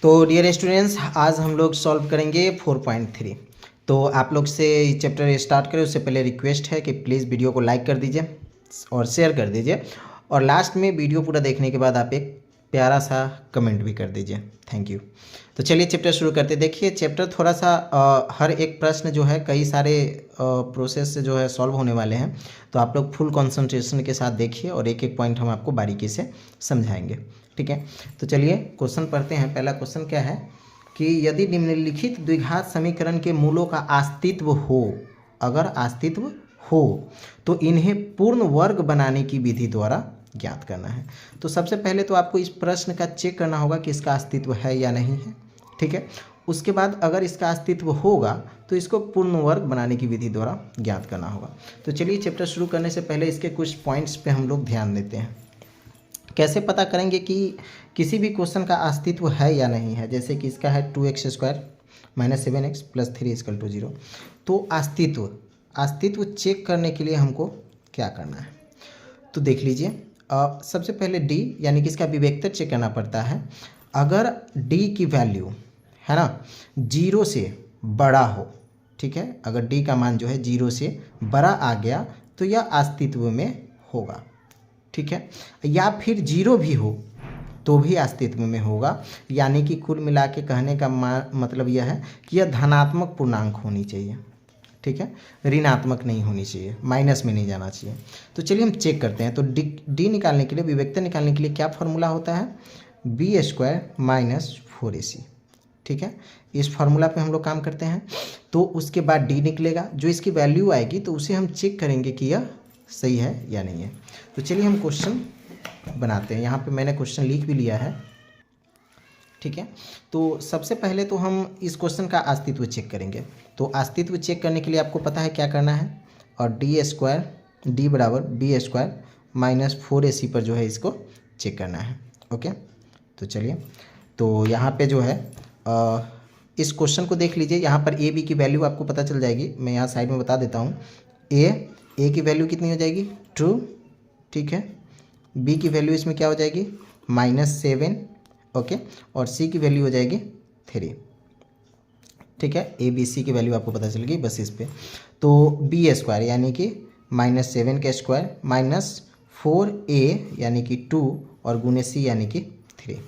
तो dear students, आज हम लोग सॉल्व करेंगे 4.3। तो आप लोग से चैप्टर स्टार्ट करें उससे पहले रिक्वेस्ट है कि प्लीज़ वीडियो को लाइक कर दीजिए और शेयर कर दीजिए, और लास्ट में वीडियो पूरा देखने के बाद आप एक प्यारा सा कमेंट भी कर दीजिए। Thank you. तो चलिए चैप्टर शुरू करते। देखिए चैप्टर थोड़ा सा हर एक प्रश्न जो है कई सारे प्रोसेस से जो है सॉल्व होने वाले हैं, तो आप लोग फुल कंसंट्रेशन के साथ देखिए और एक एक पॉइंट हम आपको बारीकी से समझाएंगे। ठीक है, तो चलिए क्वेश्चन पढ़ते हैं। पहला क्वेश्चन क्या है कि यदि निम्नलिखित द्विघात समीकरण के मूलों का अस्तित्व हो, अगर अस्तित्व हो तो इन्हें पूर्ण वर्ग बनाने की विधि द्वारा ज्ञात करना है। तो सबसे पहले तो आपको इस प्रश्न का चेक करना होगा कि इसका अस्तित्व है या नहीं है। ठीक है, उसके बाद अगर इसका अस्तित्व होगा तो इसको पूर्ण वर्ग बनाने की विधि द्वारा ज्ञात करना होगा। तो चलिए चैप्टर शुरू करने से पहले इसके कुछ पॉइंट्स पे हम लोग ध्यान देते हैं। कैसे पता करेंगे कि किसी भी क्वेश्चन का अस्तित्व है या नहीं है। जैसे कि इसका है 2x² - 7x + 3 = 0। तो अस्तित्व चेक करने के लिए हमको क्या करना है, तो देख लीजिए। सबसे पहले d यानी कि इसका विवेक्तर चेक करना पड़ता है। अगर d की वैल्यू है ना 0 से बड़ा हो, ठीक है, अगर d का मान जो है 0 से बड़ा आ गया तो यह अस्तित्व में होगा। ठीक है, या फिर 0 भी हो तो भी अस्तित्व में होगा। यानी कि कुल मिला के कहने का मतलब यह है कि यह धनात्मक पूर्णांक होनी चाहिए। ठीक है, ऋणात्मक नहीं होनी चाहिए, माइनस में नहीं जाना चाहिए। तो चलिए हम चेक करते हैं। तो डी निकालने के लिए, विवेक्तर निकालने के लिए क्या फॉर्मूला होता है, b² - 4ac। ठीक है, इस फार्मूला पे हम लोग काम करते हैं। तो उसके बाद d निकलेगा, जो इसकी वैल्यू आएगी तो उसे हम चेक करेंगे कि यह सही है या नहीं है। तो चलिए हम क्वेश्चन बनाते हैं। यहाँ पे मैंने क्वेश्चन लिख भी लिया है। ठीक है, तो सबसे पहले तो हम इस क्वेश्चन का अस्तित्व चेक करेंगे। तो अस्तित्व चेक करने के लिए आपको पता है क्या करना है, और d = b² - 4ac पर जो है इसको चेक करना है। ओके, तो चलिए, तो यहाँ पे जो है इस क्वेश्चन को देख लीजिए। यहाँ पर a b की वैल्यू आपको पता चल जाएगी। मैं यहाँ साइड में बता देता हूँ। a की वैल्यू कितनी हो जाएगी, 2। ठीक है, b की वैल्यू इसमें क्या हो जाएगी, -7। ओके, और c की वैल्यू हो जाएगी 3। ठीक है, a b c की वैल्यू आपको पता चल गई बस इस पे। तो b² यानी कि -7 का स्क्वायर -4a यानी कि 2 और गुने c यानी कि 3।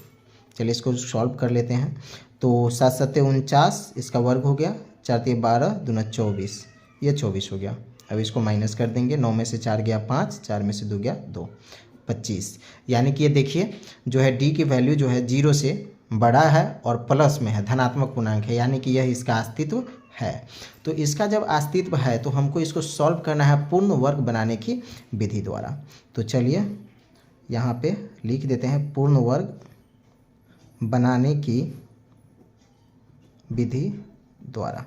चलिए इसको सॉल्व कर लेते हैं। तो 7 × 7 = 49, इसका वर्ग हो गया। 4 × 3 = 12, 2 × 24, ये 24 हो गया। अब इसको माइनस कर देंगे। 9 में से 4 गया 5, 4 में से 2 गया 2, 25। यानी कि ये देखिए जो है d की वैल्यू जो है 0 से बड़ा है और प्लस में है, धनात्मक पूर्णांक है, यानी कि यह इसका अस्तित्व है। तो इसका जब अस्तित्व है तो हमको इसको सॉल्व करना है पूर्ण वर्ग बनाने की विधि द्वारा। तो चलिए यहाँ पे लिख देते हैं पूर्ण वर्ग बनाने की विधि द्वारा।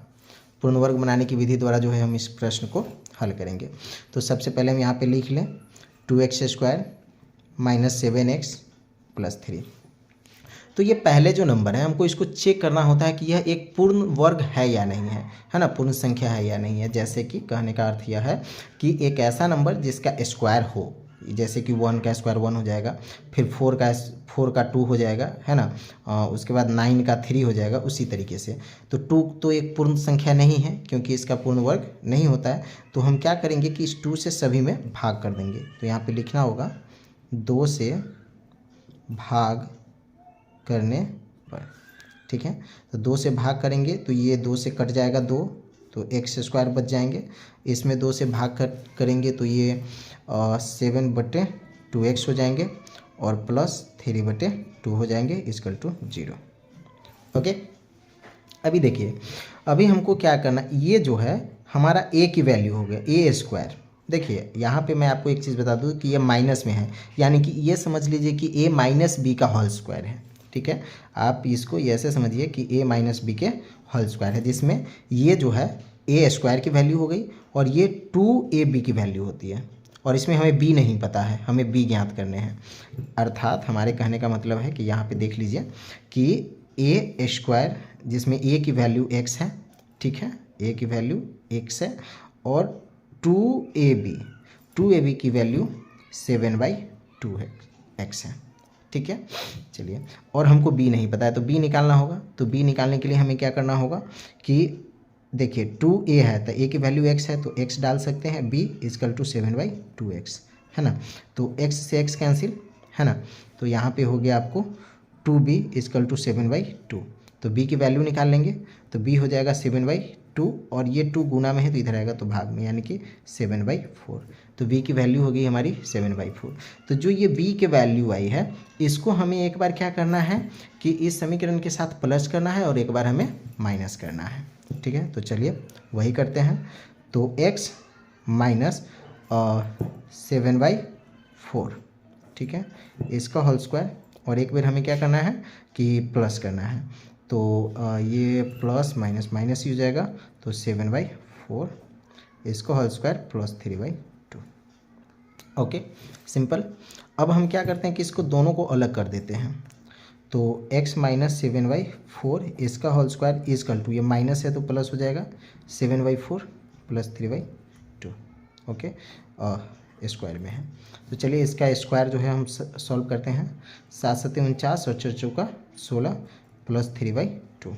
पूर्ण वर्ग बनाने की विधि द्वारा जो है हम इस प्रश्न को हल करेंगे। तो सबसे पहले हम यहाँ पे लिख लें 2x² - 7x + 3। तो ये पहले जो नंबर है हमको इसको चेक करना होता है कि यह एक पूर्ण वर्ग है या नहीं है ना, पूर्ण संख्या है या नहीं है। जैसे कि कहने का अर्थ यह है कि एक ऐसा नंबर जिसका स्क्वायर हो, जैसे कि 1 का स्क्वायर 1 हो जाएगा, फिर 4 का 2 हो जाएगा, है ना, उसके बाद 9 का 3 हो जाएगा, उसी तरीके से। तो 2 तो एक पूर्ण संख्या नहीं है क्योंकि इसका पूर्ण वर्ग नहीं होता है। तो हम क्या करेंगे कि इस 2 से सभी में भाग कर देंगे। तो यहाँ पे लिखना होगा 2 से भाग करने पर। ठीक है, तो 2 से भाग करेंगे तो ये 2 से कट जाएगा 2, तो x² बच जाएंगे। इसमें 2 से भाग करेंगे तो ये 7/2x हो जाएंगे और +3/2 हो जाएंगे = 0। ओके, अभी देखिए, अभी हमको क्या करना, ये जो है हमारा a की वैल्यू हो गया a²। देखिए यहाँ पे मैं आपको एक चीज़ बता दूँ कि ये माइनस में है, यानी कि ये समझ लीजिए कि a - b का होल स्क्वायर है। ठीक है, आप इसको ऐसे समझिए कि a - b के होल स्क्वायर है, जिसमें ये जो है a² की वैल्यू हो गई और ये 2ab की वैल्यू होती है, और इसमें हमें b नहीं पता है, हमें b ज्ञात करने हैं। अर्थात हमारे कहने का मतलब है कि यहाँ पे देख लीजिए कि a² जिसमें a की वैल्यू x है, ठीक है, a की वैल्यू x है, और 2ab की वैल्यू 7/2 है, x है। ठीक है। चलिए, और हमको b नहीं पता है तो b निकालना होगा। तो b निकालने के लिए हमें क्या करना होगा कि देखिए 2a है तो a की वैल्यू x है तो x डाल सकते हैं, b इजकल टू 7/2x, है ना। तो x से x कैंसिल, है ना। तो यहाँ पे हो गया आपको 2b इजकल टू 7/2। तो b की वैल्यू निकाल लेंगे तो b हो जाएगा 7/2 और ये 2 गुना में है तो इधर आएगा तो भाग में, यानी कि 7/4। तो b की वैल्यू हो गई हमारी 7/4। तो जो ये b की वैल्यू आई है इसको हमें एक बार क्या करना है कि इस समीकरण के साथ प्लस करना है और एक बार हमें माइनस करना है, ठीक है। तो चलिए वही करते हैं। तो x माइनस 7/4, ठीक है, इसका होल स्क्वायर, और एक बार हमें क्या करना है कि प्लस करना है। तो ये प्लस माइनस माइनस ही हो जाएगा तो 7/4 इसका whole square plus 3/2। Okay, simple. अब हम क्या करते हैं कि इसको दोनों को अलग कर देते हैं। तो x माइनस 7/4 इसका होल स्क्वायर इजकल टू, ये माइनस है तो प्लस हो जाएगा 7/4 प्लस 3/2। ओके, स्क्वायर में है। तो चलिए इसका स्क्वायर जो है हम सॉल्व करते हैं। 7 7 49 और 4 चौका 16 प्लस 3/2।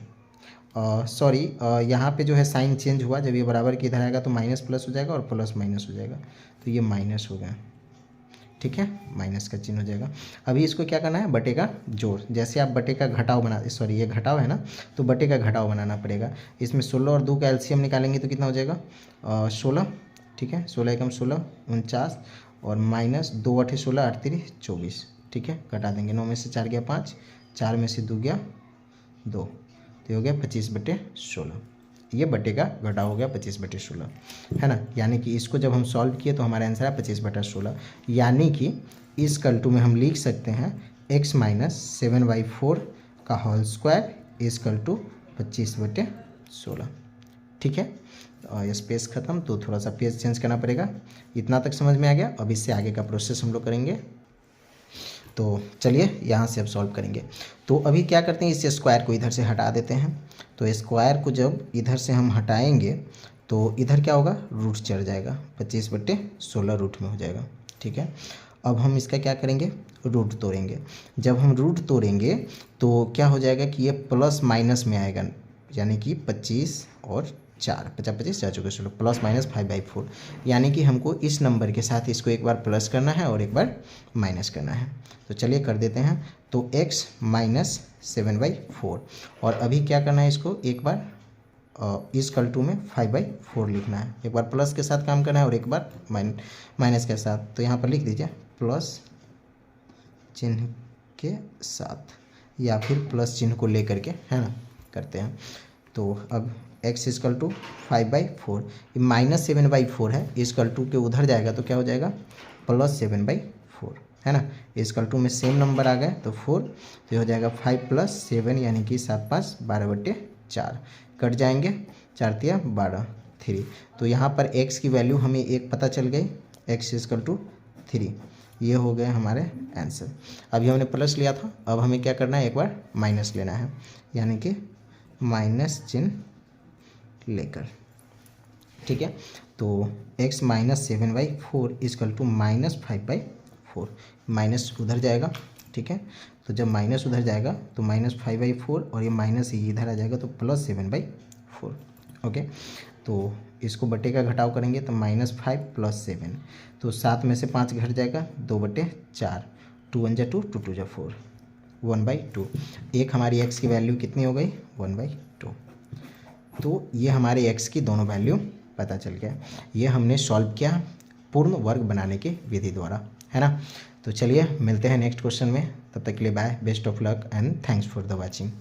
सॉरी, यहाँ पे जो है साइन चेंज हुआ, जब ये बराबर की इधर आएगा तो माइनस प्लस हो जाएगा और प्लस माइनस हो जाएगा, तो ये माइनस हो गया, ठीक है, माइनस का चिन्ह हो जाएगा। अभी इसको क्या करना है, बटे का जोड़। जैसे आप बटे का घटाव बना, सॉरी ये घटाव है ना, तो बटे का घटाव बनाना पड़ेगा। इसमें 16 और 2 का एलसीएम निकालेंगे तो कितना हो जाएगा 16, ठीक है, 16 एकम 16 49 और माइनस 2 8 16 8 3 24, ठीक है, घटा देंगे। 9 में से 4 गया 5, 4 में से 2 गया 2, तो हो गया 25/16। ये बटे का घटा हो गया 25/16, है ना। यानी कि इसको जब हम सॉल्व किए तो हमारा आंसर है 25/16। यानी कि इस कल्टू में हम लिख सकते हैं x माइनस 7/4 का होल स्क्वायर इजकल टू 25/16, ठीक है। ये स्पेस खत्म, तो थोड़ा सा पेज चेंज करना पड़ेगा। इतना तक समझ में आ गया। अब इससे आगे का प्रोसेस हम लोग करेंगे। तो चलिए यहाँ से अब सॉल्व करेंगे। तो अभी क्या करते हैं, इस स्क्वायर को इधर से हटा देते हैं। तो स्क्वायर को जब इधर से हम हटाएंगे तो इधर क्या होगा, रूट चढ़ जाएगा, 25/16 रूट में हो जाएगा, ठीक है। अब हम इसका क्या करेंगे, रूट तोड़ेंगे। जब हम रूट तोड़ेंगे तो क्या हो जाएगा कि ये प्लस माइनस में आएगा, यानी कि 25 और 4, 50 25 4 चौके 16 प्लस माइनस 5/4। यानी कि हमको इस नंबर के साथ इसको एक बार प्लस करना है और एक बार माइनस करना है। तो चलिए कर देते हैं। तो x माइनस 7/4 और अभी क्या करना है, इसको एक बार इस कल्टू में 5/4 लिखना है। एक बार प्लस के साथ काम करना है और एक बार माइनस के साथ। तो यहाँ पर लिख दीजिए प्लस चिन्ह के साथ या फिर प्लस चिन्ह को लेकर के, है ना, करते हैं। तो अब x इजकल टू 5/4, ये माइनस 7/4 है, इजकल टू के उधर जाएगा तो क्या हो जाएगा प्लस 7/4, है ना। इजकल टू में सेम नंबर आ गए तो 4, तो ये हो जाएगा 5 + 7 यानी कि 7 5 12/4 कट जाएंगे, 4 × 12 3। तो यहाँ पर x की वैल्यू हमें 1 पता चल गई, x इजकल टू 3। ये हो गए हमारे आंसर। अभी हमने प्लस लिया था, अब हमें क्या करना है, एक बार माइनस लेना है, यानी कि माइनस चिन्ह लेकर, ठीक है। तो x minus 7/4 equal to minus 5/4, minus उधर जाएगा, ठीक है। तो जब माइनस उधर जाएगा तो माइनस 5/4 और ये माइनस ही इधर आ जाएगा तो प्लस 7/4। ओके, तो इसको बटे का घटाव करेंगे तो -5 + 7, तो 7 में से 5 घट जाएगा, 2/4, 2 1 2 2 2 4, 1/2। एक हमारी x की वैल्यू कितनी हो गई, 1/2। तो ये हमारे x की दोनों वैल्यू पता चल गया। ये हमने सॉल्व किया पूर्ण वर्ग बनाने की विधि द्वारा, है ना। तो चलिए मिलते हैं नेक्स्ट क्वेश्चन में, तब तक के लिए bye, best of luck and thanks for the watching.